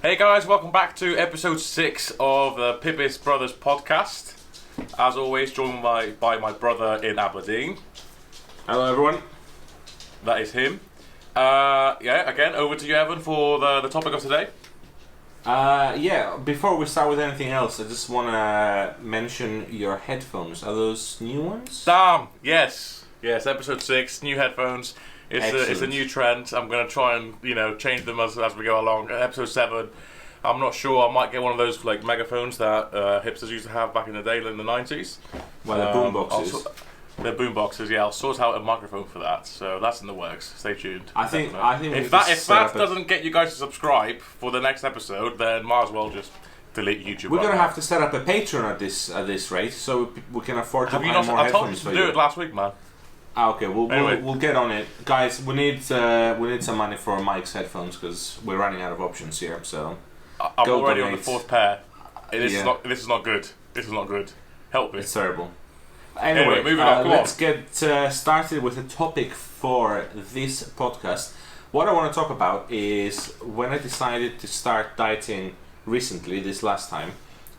Hey guys, welcome back to episode 6 of the Pipis Brothers podcast. As always, joined by my brother in Aberdeen. Hello everyone. That is him. Again, over to you, Evan, for the topic of today. Before we start with anything else, I just want to mention your headphones. Are those new ones? Damn, yes, episode 6, new headphones. It's a new trend. I'm going to try and change them as we go along. Episode 7, I'm not sure. I might get one of those like megaphones that hipsters used to have back in the day, in the 90s. Well, they're boom boxes. They're boom boxes. Yeah, I'll sort out a microphone for that. So that's in the works. Stay tuned. I think if that doesn't get you guys to subscribe for the next episode, then might as well just delete YouTube. We're gonna have to set up a Patreon at this rate, so we can afford to buy more headphones. I told you to do it last week, man. Okay, we'll get on it, guys. We need some money for Mike's headphones because we're running out of options here. So I'm already on the 4th pair. This is not good. This is not good. Help me. It's terrible. Anyway, moving on. Let's get started with the topic for this podcast. What I want to talk about is when I decided to start dieting recently. This last time,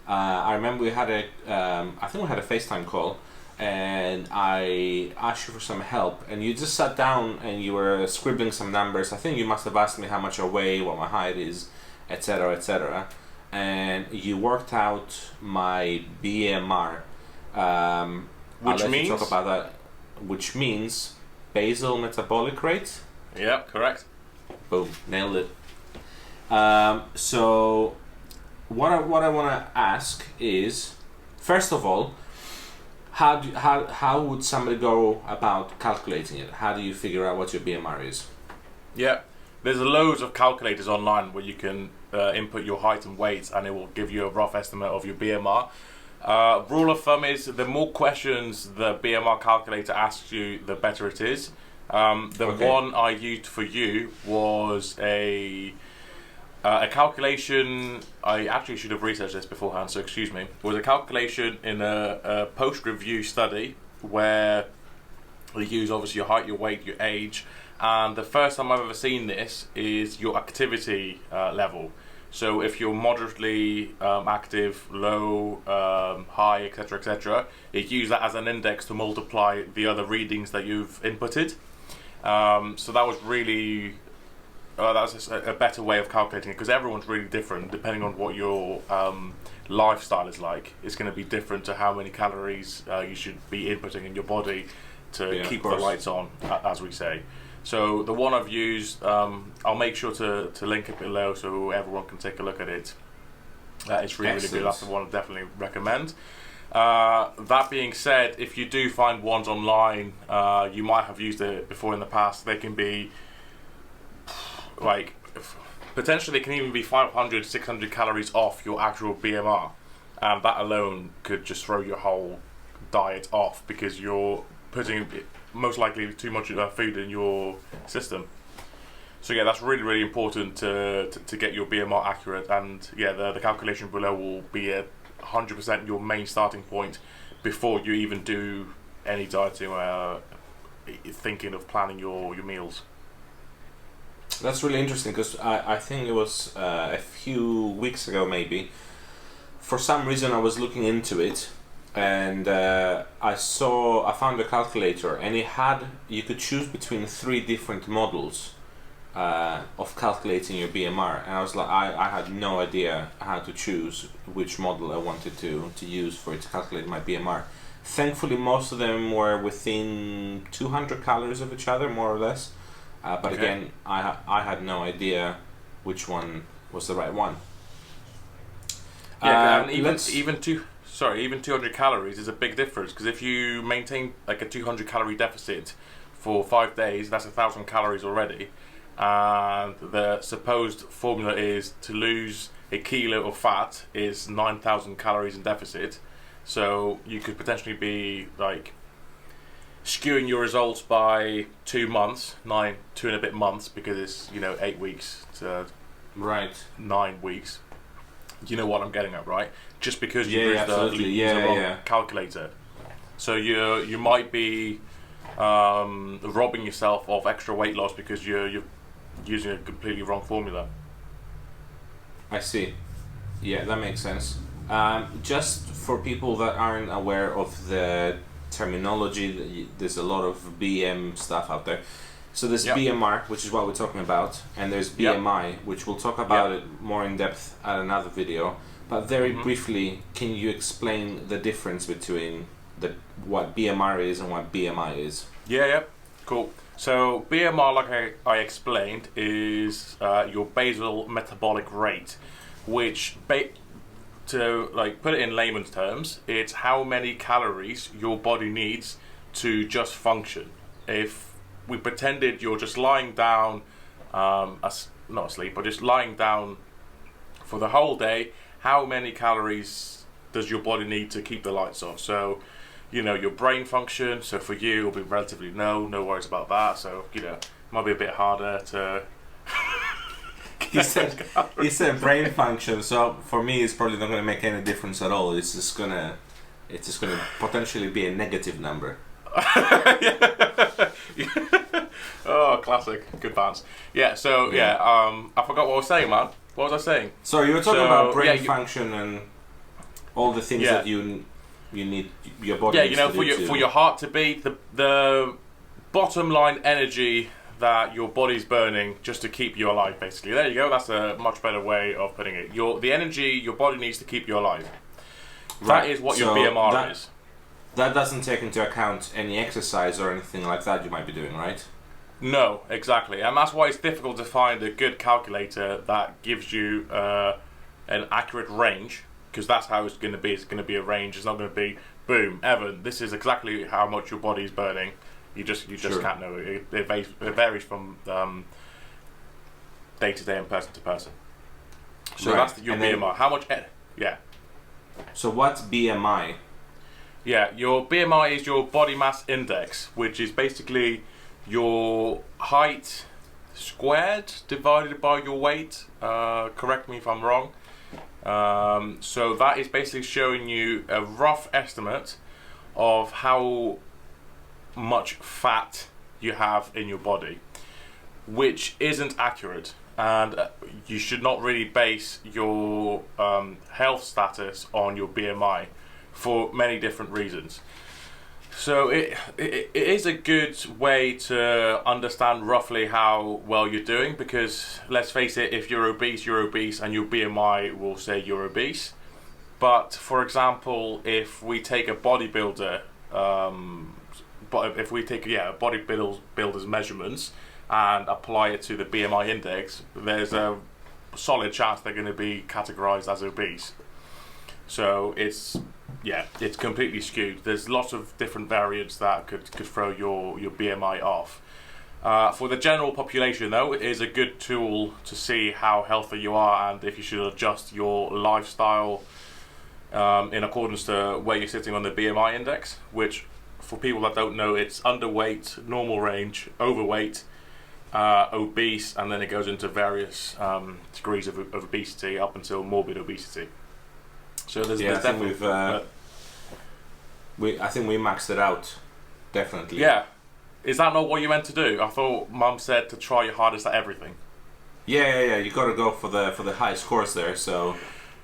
I remember we had a FaceTime call. And I asked you for some help, and you just sat down and you were scribbling some numbers. I think you must have asked me how much I weigh, what my height is, etc., etc. And you worked out my BMR. Which means? Talk about that. Which means basal metabolic rate. Yeah, correct. Boom, nailed it. So, what I want to ask is, first of all, how would somebody go about calculating it? How do you figure out what your BMR is? Yeah, there's loads of calculators online where you can input your height and weight, and it will give you a rough estimate of your BMR. Rule of thumb is the more questions the BMR calculator asks you, the better it is. One I used for you was a calculation. I actually should have researched this beforehand, so excuse me. It was a calculation in a post-review study where they use obviously your height, your weight, your age, and the first time I've ever seen this is your activity level. So if you're moderately active, low, high, etc., etc., it uses that as an index to multiply the other readings that you've inputted. So that was really that's a better way of calculating it, because everyone's really different depending on what your lifestyle is like. It's going to be different to how many calories you should be inputting in your body to keep the lights on, as we say. So the one I've used, I'll make sure to link it below so everyone can take a look at it. It's really good. That's the one I definitely recommend. That being said, if you do find ones online, you might have used it before in the past. They can be potentially, they can even be 500, 600 calories off your actual BMR, and that alone could just throw your whole diet off because you're putting most likely too much food in your system. So yeah, that's really, really important to get your BMR accurate, and yeah, the calculation below will be 100% your main starting point before you even do any dieting or thinking of planning your meals. That's really interesting, because I think it was a few weeks ago maybe, for some reason I was looking into it, and I found a calculator, and you could choose between 3 different models of calculating your BMR, and I was like, I had no idea how to choose which model I wanted to use for it to calculate my BMR. Thankfully most of them were within 200 calories of each other, more or less. But again, I had no idea which one was the right one. Yeah, and even 200 calories is a big difference, because if you maintain like a 200 calorie deficit for 5 days, that's 1,000 calories already. And the supposed formula is to lose a kilo of fat is 9,000 calories in deficit. So you could potentially be like skewing your results by 2 months, 2 and a bit months, because it's 8 weeks to 9 weeks. You know what I'm getting at, right? Just because you use the wrong calculator. So you might be robbing yourself of extra weight loss because you're using a completely wrong formula. I see. Yeah, that makes sense. Just for people that aren't aware of the terminology, there's a lot of BM stuff out there. So there's BMR, which is what we're talking about, and there's BMI, which we'll talk about it more in depth at another video. But very briefly, can you explain the difference between what BMR is and what BMI is? Yeah, cool. So BMR, like I explained, is your basal metabolic rate, which to like put it in layman's terms, it's how many calories your body needs to just function. If we pretended you're just lying down, not asleep, but just lying down for the whole day, how many calories does your body need to keep the lights on? So, you know, your brain function, so for you it'll be relatively no worries about that. So, you know, it might be a bit harder to He said brain function, so for me it's probably not going to make any difference at all. It's just gonna potentially be a negative number. Oh, classic, good bands. Yeah, so I forgot what I was saying, man. What was I saying? So you were talking about brain function and all the things that you need your body. Yeah, you know, for your heart to beat, the bottom line energy that your body's burning just to keep you alive, basically. There you go. That's a much better way of putting it. The energy your body needs to keep you alive. Right. That is what your BMR is. That doesn't take into account any exercise or anything like that you might be doing, right? No, exactly. And that's why it's difficult to find a good calculator that gives you an accurate range, because that's how it's going to be. It's going to be a range. It's not going to be, boom, Evan, this is exactly how much your body's burning. You just can't know. It varies from day to day and person to person. So that's your BMI. How much? So what's BMI? Yeah, your BMI is your body mass index, which is basically your height squared divided by your weight. Correct me if I'm wrong. So that is basically showing you a rough estimate of how much fat you have in your body, which isn't accurate, and you should not really base your health status on your BMI for many different reasons. So it is a good way to understand roughly how well you're doing, because let's face it, if you're obese, and your BMI will say you're obese. But for example, if we take a bodybuilder, if we take a bodybuilder's measurements and apply it to the BMI index, there's a solid chance they're going to be categorized as obese. So it's completely skewed. There's lots of different variants that could throw your BMI off. For the general population, though, it is a good tool to see how healthy you are and if you should adjust your lifestyle in accordance to where you're sitting on the BMI index, which, for people that don't know, it's underweight, normal range, overweight, obese, and then it goes into various degrees of obesity up until morbid obesity. So there's definitely I think we maxed it out, definitely. Yeah. Is that not what you meant to do? I thought Mum said to try your hardest at everything. Yeah. You got to go for the high scores there. So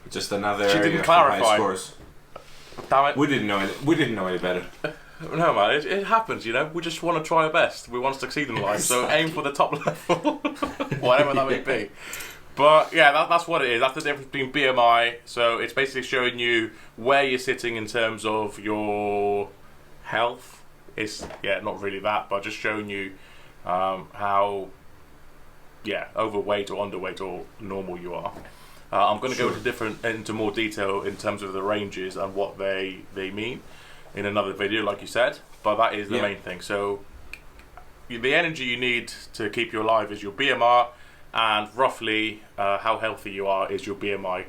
just another she area didn't for clarify. high scores. Damn it. We didn't know any better. No, man, it happens, you know. We just want to try our best. We want to succeed in life, so aim for the top level, whatever that may be. But yeah, that's what it is. That's the difference between BMI. So it's basically showing you where you're sitting in terms of your health. It's not really that, but just showing you how overweight or underweight or normal you are. I'm going to go into more detail in terms of the ranges and what they mean in another video, like you said, but that is the main thing. So the energy you need to keep you alive is your BMR, and roughly how healthy you are is your BMI.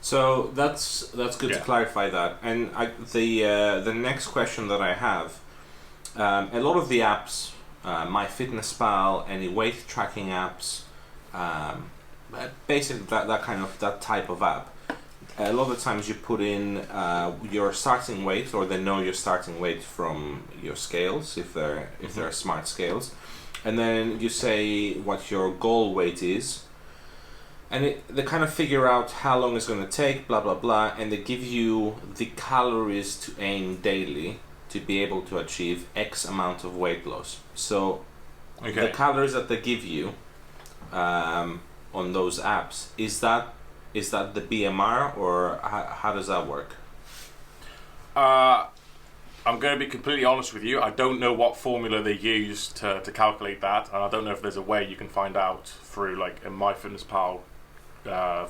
So that's good to clarify that. And the next question that I have, a lot of the apps, MyFitnessPal, any weight tracking apps, basically that type of app, a lot of times you put in your starting weight, or they know your starting weight from your scales, if they're smart scales, and then you say what your goal weight is, And they kind of figure out how long it's going to take, blah blah blah, and they give you the calories to aim daily to be able to achieve X amount of weight loss. So the calories that they give you on those apps, is that the BMR, or how does that work? I'm going to be completely honest with you. I don't know what formula they use to calculate that, and I don't know if there's a way you can find out through like a MyFitnessPal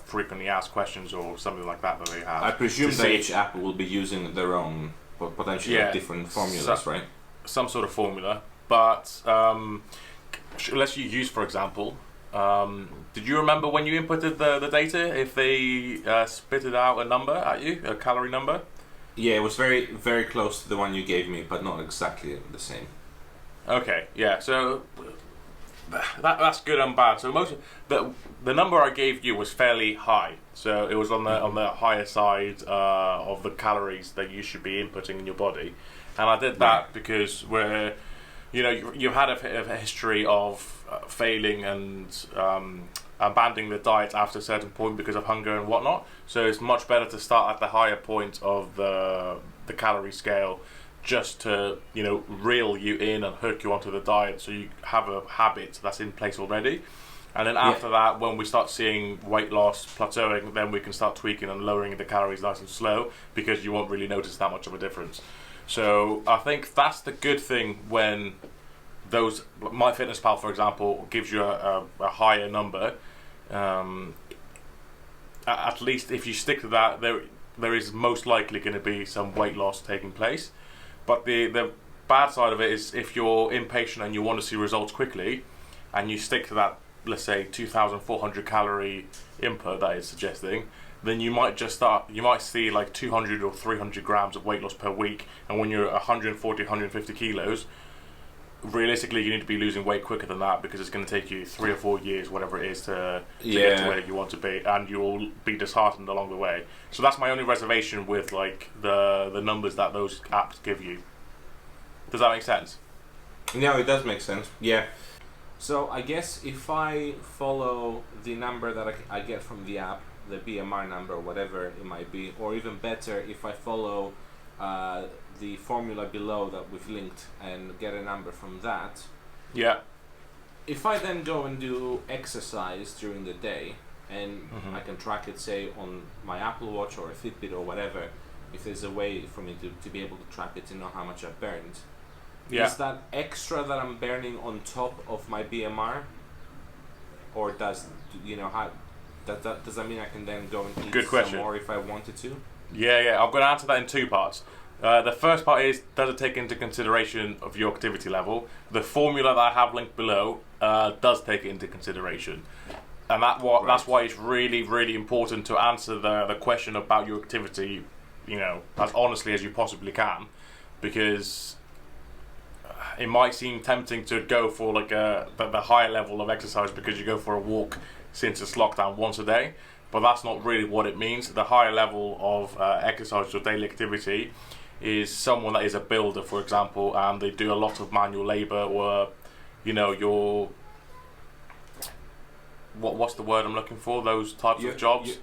frequently asked questions or something like that they have. I presume that each app will be using their own, but potentially different formulas, right? Some sort of formula. But let's use, for example, did you remember when you inputted the data, if they spitted out a number at you, a calorie number? Yeah, it was very, very close to the one you gave me, but not exactly the same. Okay, yeah, so that's good and bad. So the number I gave you was fairly high, so it was on the higher side of the calories that you should be inputting in your body, and I did that because you've had a history of failing and abandoning the diet after a certain point because of hunger and whatnot. So it's much better to start at the higher point of the calorie scale, just to reel you in and hook you onto the diet, so you have a habit that's in place already. And then after that, when we start seeing weight loss plateauing, then we can start tweaking and lowering the calories nice and slow, because you won't really notice that much of a difference. So I think that's the good thing when those MyFitnessPal, for example, gives you a higher number. At least if you stick to that, there is most likely going to be some weight loss taking place. But the bad side of it is, if you're impatient and you want to see results quickly, and you stick to that, let's say 2,400 calorie input that it's suggesting, then you might see like 200 or 300 grams of weight loss per week. And when you're 140, 150 kilos, realistically you need to be losing weight quicker than that, because it's going to take you 3 or 4 years, whatever it is, to get to where you want to be, and you'll be disheartened along the way. So that's my only reservation with like the numbers that those apps give you. Does that make sense? No, it does make sense. Yeah. So I guess if I follow the number that I get from the app, the BMR number or whatever it might be, or even better, if I follow the formula below that we've linked and get a number from that. Yeah. If I then go and do exercise during the day, and I can track it, say, on my Apple Watch or a Fitbit or whatever, if there's a way for me to be able to track it, to know how much I've burned. Yeah. Is that extra that I'm burning on top of my BMR? Or does that mean I can then go and eat some more if I wanted to? Yeah, I'm going to answer that in two parts. The first part is, does it take into consideration of your activity level? The formula that I have linked below does take it into consideration. And that's why it's really, really important to answer the question about your activity, as honestly as you possibly can, because it might seem tempting to go for like the higher level of exercise because you go for a walk since it's lockdown once a day, but that's not really what it means. The higher level of exercise or daily activity is someone that is a builder, for example, and they do a lot of manual labor, or your what's the word I'm looking for? Those types of jobs.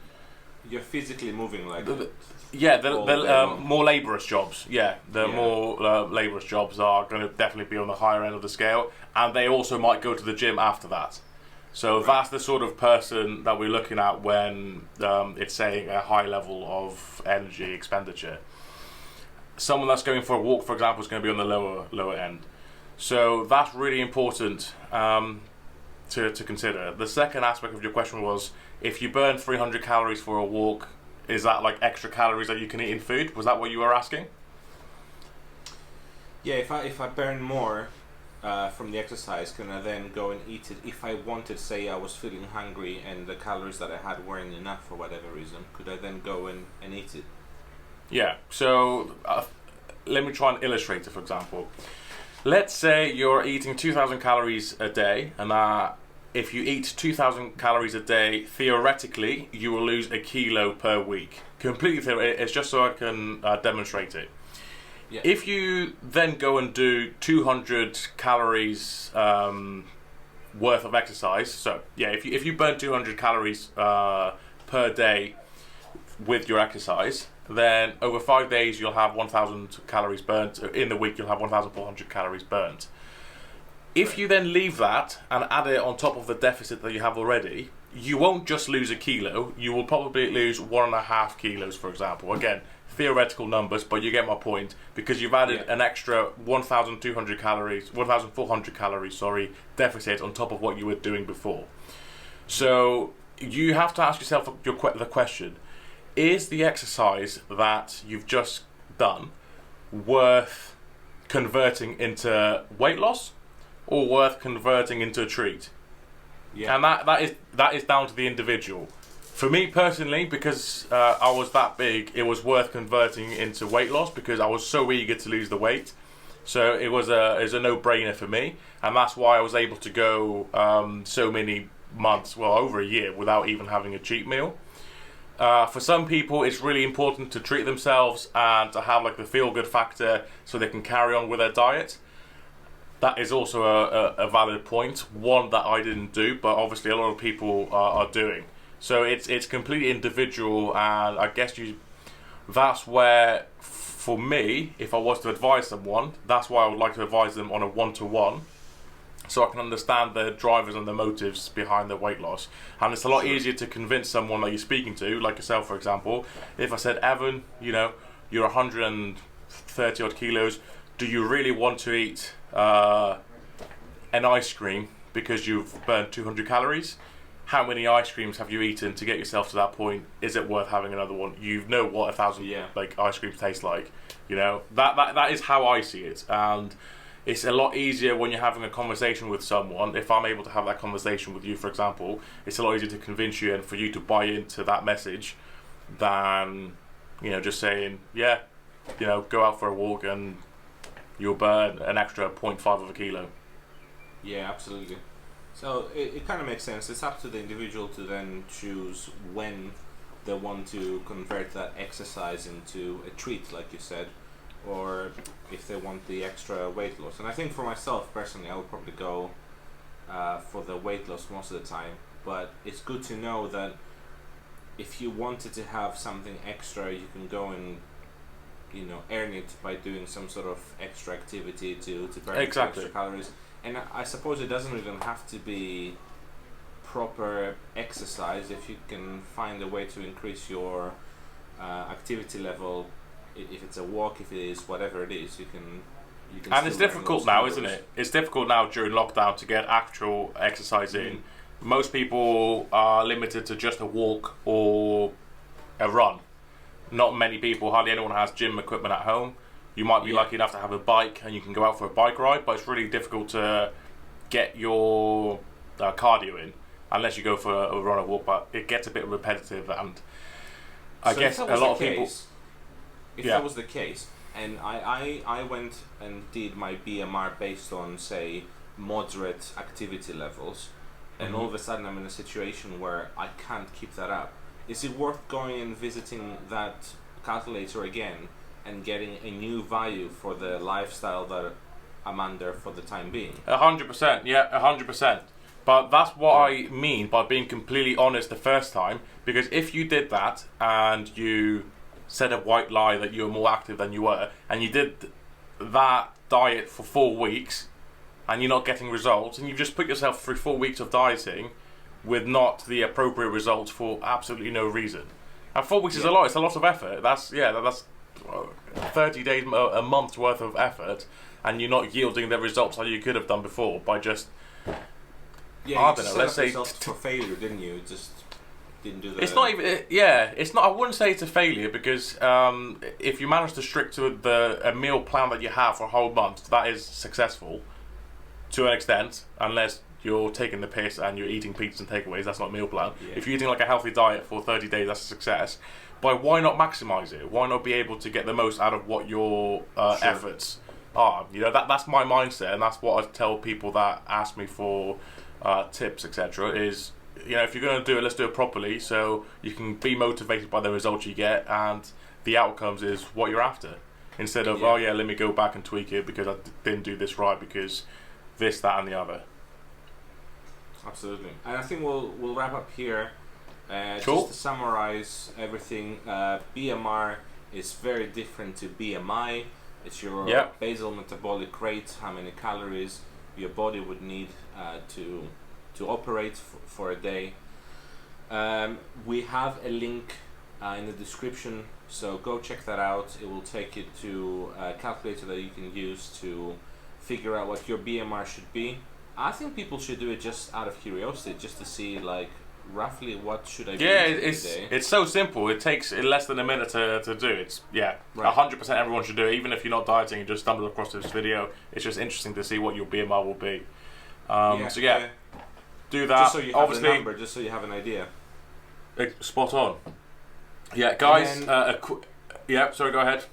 You're physically moving like. The more laborious jobs. More laborious jobs are going to definitely be on the higher end of the scale, and they also might go to the gym after that. So that's the sort of person that we're looking at when it's saying a high level of energy expenditure. Someone that's going for a walk, for example, is going to be on the lower end. So that's really important to consider. The second aspect of your question was, if you burn 300 calories for a walk, is that like extra calories that you can eat in food? Was that what you were asking? Yeah, if I burn more from the exercise, can I then go and eat it? If I wanted, say I was feeling hungry and the calories that I had weren't enough for whatever reason, could I then go and eat it? Yeah, so let me try and illustrate it, for example. Let's say you're eating 2,000 calories a day, and if you eat 2,000 calories a day, theoretically, you will lose a kilo per week. Completely theoretically, it's just so I can demonstrate it. Yeah. If you then go and do 200 calories worth of exercise. So yeah, if you burn 200 calories per day with your exercise, then over 5 days you'll have 1,000 calories burnt. In the week you'll have 1,400 calories burnt. If you then leave that and add it on top of the deficit that you have already, you won't just lose a kilo, you will probably lose 1.5 kilos, for example. Again, theoretical numbers, but you get my point, because you've added an extra 1,400 calories, deficit on top of what you were doing before. So you have to ask yourself the question, is the exercise that you've just done worth converting into weight loss or worth converting into a treat? Yeah. And that is down to the individual. For me personally, because I was that big, it was worth converting into weight loss because I was so eager to lose the weight. So it was a no-brainer for me, and that's why I was able to go so many months, well, over a year, without even having a cheat meal. For some people, it's really important to treat themselves and to have like the feel-good factor so they can carry on with their diet. That is also a valid point, one that I didn't do, but obviously a lot of people are doing. So it's completely individual, and I guess that's where, for me, if I was to advise someone, that's why I would like to advise them on a one-to-one, so I can understand the drivers and the motives behind the weight loss. And it's a lot easier to convince someone that you're speaking to, like yourself, for example. If I said, Evan, you're 130 odd kilos, do you really want to eat an ice cream because you've burned 200 calories? How many ice creams have you eaten to get yourself to that point? Is it worth having another one? You know what 1,000 like ice creams taste like. That is how I see it, and it's a lot easier when you're having a conversation with someone. If I'm able to have that conversation with you, for example, it's a lot easier to convince you and for you to buy into that message than just saying go out for a walk and you'll burn an extra 0.5 of a kilo. Yeah, absolutely. So it kind of makes sense. It's up to the individual to then choose when they want to convert that exercise into a treat, like you said, or if they want the extra weight loss. And I think for myself personally, I would probably go for the weight loss most of the time. But it's good to know that if you wanted to have something extra, you can go and earn it by doing some sort of extra activity to burn extra calories. And I suppose it doesn't even have to be proper exercise. If you can find a way to increase your activity level, if it's a walk, if it is whatever it is, you can. And it's difficult now, isn't it? It's difficult now during lockdown to get actual exercise in. Most people are limited to just a walk or a run. Not many people, hardly anyone has gym equipment at home. You might be lucky enough to have a bike and you can go out for a bike ride, but it's really difficult to get your cardio in unless you go for a run or walk, but it gets a bit repetitive, and I guess a lot of people... If that was the case, and I went and did my BMR based on, say, moderate activity levels, and all of a sudden I'm in a situation where I can't keep that up, is it worth going and visiting that calculator again and getting a new value for the lifestyle that I'm under for the time being? 100%, yeah, 100%. But that's what I mean by being completely honest the first time, because if you did that and you said a white lie that you were more active than you were, and you did that diet for 4 weeks and you're not getting results, and you've just put yourself through 4 weeks of dieting with not the appropriate results for absolutely no reason. And 4 weeks is a lot. It's a lot of effort. That's 30 days, a month's worth of effort, and you're not yielding the results that you could have done before by just... Yeah, I don't know. Let's say for failure, didn't you? Just didn't do that. It's not even. It's not. I wouldn't say it's a failure because if you manage to stick to a meal plan that you have for a whole month, that is successful to an extent, unless you're taking the piss and you're eating pizzas and takeaways. That's not a meal plan. Yeah. If you're eating like a healthy diet for 30 days, that's a success. But why not maximize it? Why not be able to get the most out of what your efforts are? That's my mindset, and that's what I tell people that ask me for tips, etc. Is if you're going to do it, let's do it properly, so you can be motivated by the results you get, and the outcomes is what you're after. Instead of let me go back and tweak it because I didn't do this right because this, that, and the other. Absolutely. And I think we'll wrap up here. Cool. Just to summarize everything, BMR is very different to BMI. It's your basal metabolic rate, how many calories your body would need to operate for a day. We have a link in the description, so go check that out. It will take you to a calculator that you can use to figure out what your BMR should be. I think people should do it just out of curiosity, just to see like roughly what should I be eating today. It's so simple. It takes less than a minute to do. It's 100% everyone should do it. Even if you're not dieting, you just stumble across this video. It's just interesting to see what your BMR will be. Do that. Just so you have Obviously, a number, just so you have an idea. Spot on. Yeah, guys. Sorry, go ahead.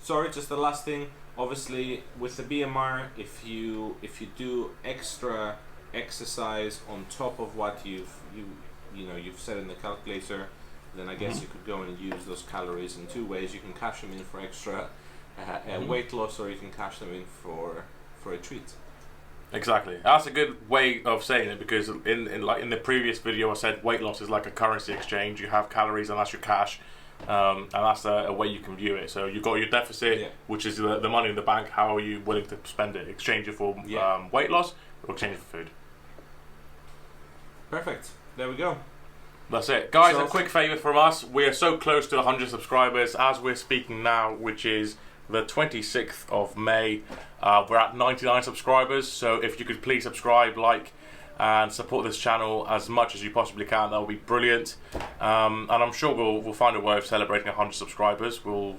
Sorry, just the last thing. Obviously, with the BMR, if you do extra exercise on top of what you've set in the calculator, then I guess you could go and use those calories in two ways. You can cash them in for extra weight loss, or you can cash them in for a treat. Exactly. That's a good way of saying it, because in the previous video I said weight loss is like a currency exchange. You have calories and that's your cash, and that's a way you can view it. So you've got your deficit, which is the money in the bank. How are you willing to spend it? Exchange it for weight loss, or exchange it for food. Perfect. There we go. That's it. Guys, a quick favour from us. We are so close to 100 subscribers as we're speaking now, which is the 26th of May. We're at 99 subscribers, so if you could please subscribe, like, and support this channel as much as you possibly can, that would be brilliant. And I'm sure we'll find a way of celebrating 100 subscribers. We'll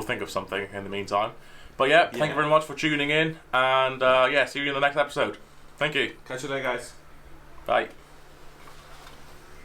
think of something in the meantime. But thank you very much for tuning in, and see you in the next episode. Thank you. Catch you later, guys. Bye.